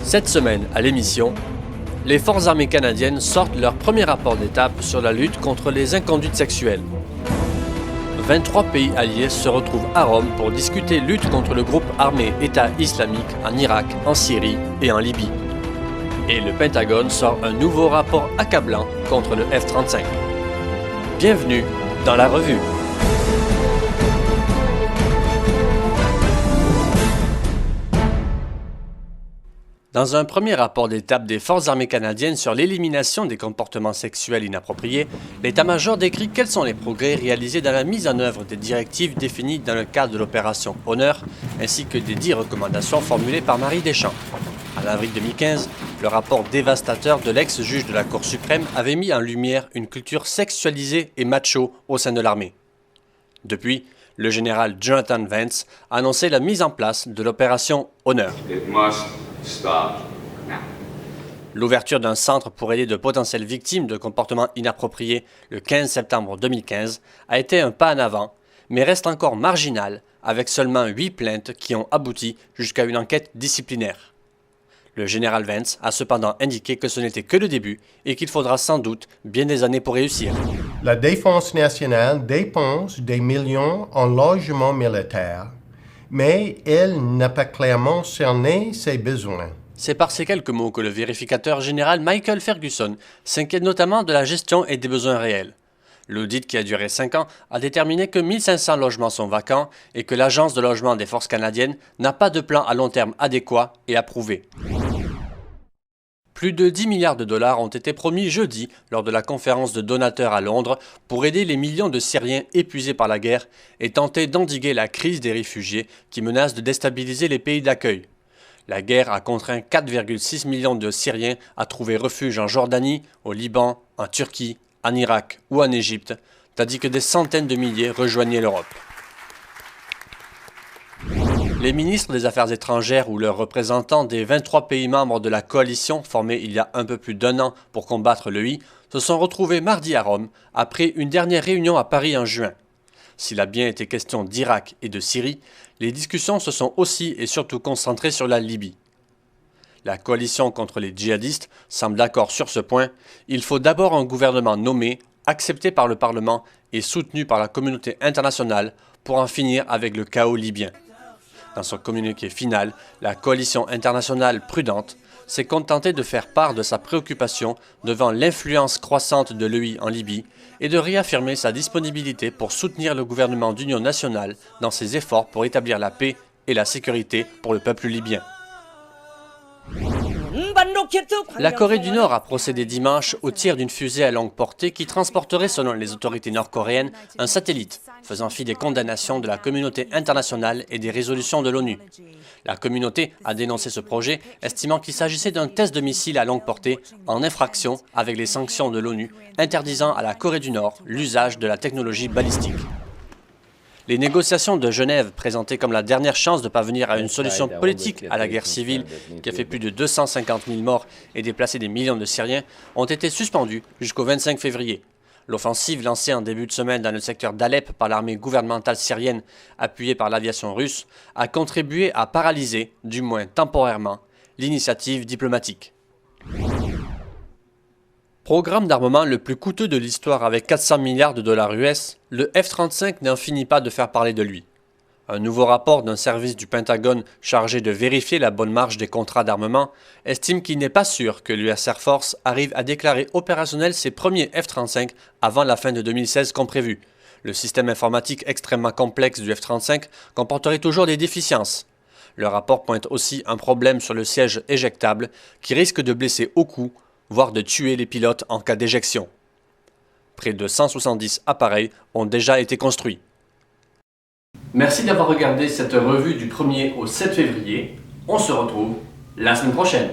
Cette semaine, à l'émission, les Forces armées canadiennes sortent leur premier rapport d'étape sur la lutte contre les inconduites sexuelles. 23 pays alliés se retrouvent à Rome pour discuter lutte contre le groupe armé État islamique en Irak, en Syrie et en Libye. Et le Pentagone sort un nouveau rapport accablant contre le F-35. Bienvenue dans la revue. Dans un premier rapport d'étape des Forces armées canadiennes sur l'élimination des comportements sexuels inappropriés, l'état-major décrit quels sont les progrès réalisés dans la mise en œuvre des directives définies dans le cadre de l'opération Honneur, ainsi que des 10 recommandations formulées par Marie Deschamps. En avril 2015, le rapport dévastateur de l'ex-juge de la Cour suprême avait mis en lumière une culture sexualisée et macho au sein de l'armée. Depuis, le général Jonathan Vance a annoncé la mise en place de l'opération Honneur. L'ouverture d'un centre pour aider de potentielles victimes de comportements inappropriés le 15 septembre 2015 a été un pas en avant, mais reste encore marginal, avec seulement 8 plaintes qui ont abouti jusqu'à une enquête disciplinaire. Le général Vance a cependant indiqué que ce n'était que le début et qu'il faudra sans doute bien des années pour réussir. La Défense nationale dépense des millions en logement militaire, mais elle n'a pas clairement cerné ses besoins. C'est par ces quelques mots que le vérificateur général Michael Ferguson s'inquiète notamment de la gestion et des besoins réels. L'audit, qui a duré 5 ans, a déterminé que 1500 logements sont vacants et que l'Agence de logement des Forces canadiennes n'a pas de plan à long terme adéquat et approuvé. Plus de 10 milliards de dollars ont été promis jeudi lors de la conférence de donateurs à Londres pour aider les millions de Syriens épuisés par la guerre et tenter d'endiguer la crise des réfugiés qui menace de déstabiliser les pays d'accueil. La guerre a contraint 4,6 millions de Syriens à trouver refuge en Jordanie, au Liban, en Turquie, en Irak ou en Égypte, tandis que des centaines de milliers rejoignaient l'Europe. Les ministres des Affaires étrangères ou leurs représentants des 23 pays membres de la coalition formée il y a un peu plus d'un an pour combattre le I se sont retrouvés mardi à Rome après une dernière réunion à Paris en juin. S'il a bien été question d'Irak et de Syrie, les discussions se sont aussi et surtout concentrées sur la Libye. La coalition contre les djihadistes semble d'accord sur ce point. Il faut d'abord un gouvernement nommé, accepté par le Parlement et soutenu par la communauté internationale pour en finir avec le chaos libyen. Dans son communiqué final, la coalition internationale prudente s'est contentée de faire part de sa préoccupation devant l'influence croissante de l'EI en Libye et de réaffirmer sa disponibilité pour soutenir le gouvernement d'union nationale dans ses efforts pour établir la paix et la sécurité pour le peuple libyen. La Corée du Nord a procédé dimanche au tir d'une fusée à longue portée qui transporterait, selon les autorités nord-coréennes, un satellite, faisant fi des condamnations de la communauté internationale et des résolutions de l'ONU. La communauté a dénoncé ce projet, estimant qu'il s'agissait d'un test de missile à longue portée en infraction avec les sanctions de l'ONU interdisant à la Corée du Nord l'usage de la technologie balistique. Les négociations de Genève, présentées comme la dernière chance de parvenir à une solution politique à la guerre civile qui a fait plus de 250 000 morts et déplacé des millions de Syriens, ont été suspendues jusqu'au 25 février. L'offensive lancée en début de semaine dans le secteur d'Alep par l'armée gouvernementale syrienne, appuyée par l'aviation russe, a contribué à paralyser, du moins temporairement, l'initiative diplomatique. Programme d'armement le plus coûteux de l'histoire avec 400 milliards de dollars US, le F-35 n'en finit pas de faire parler de lui. Un nouveau rapport d'un service du Pentagone chargé de vérifier la bonne marche des contrats d'armement estime qu'il n'est pas sûr que l'US Air Force arrive à déclarer opérationnels ses premiers F-35 avant la fin de 2016 comme prévu. Le système informatique extrêmement complexe du F-35 comporterait toujours des déficiences. Le rapport pointe aussi un problème sur le siège éjectable qui risque de blesser au cou, voire de tuer les pilotes en cas d'éjection. Près de 170 appareils ont déjà été construits. Merci d'avoir regardé cette revue du 1er au 7 février. On se retrouve la semaine prochaine.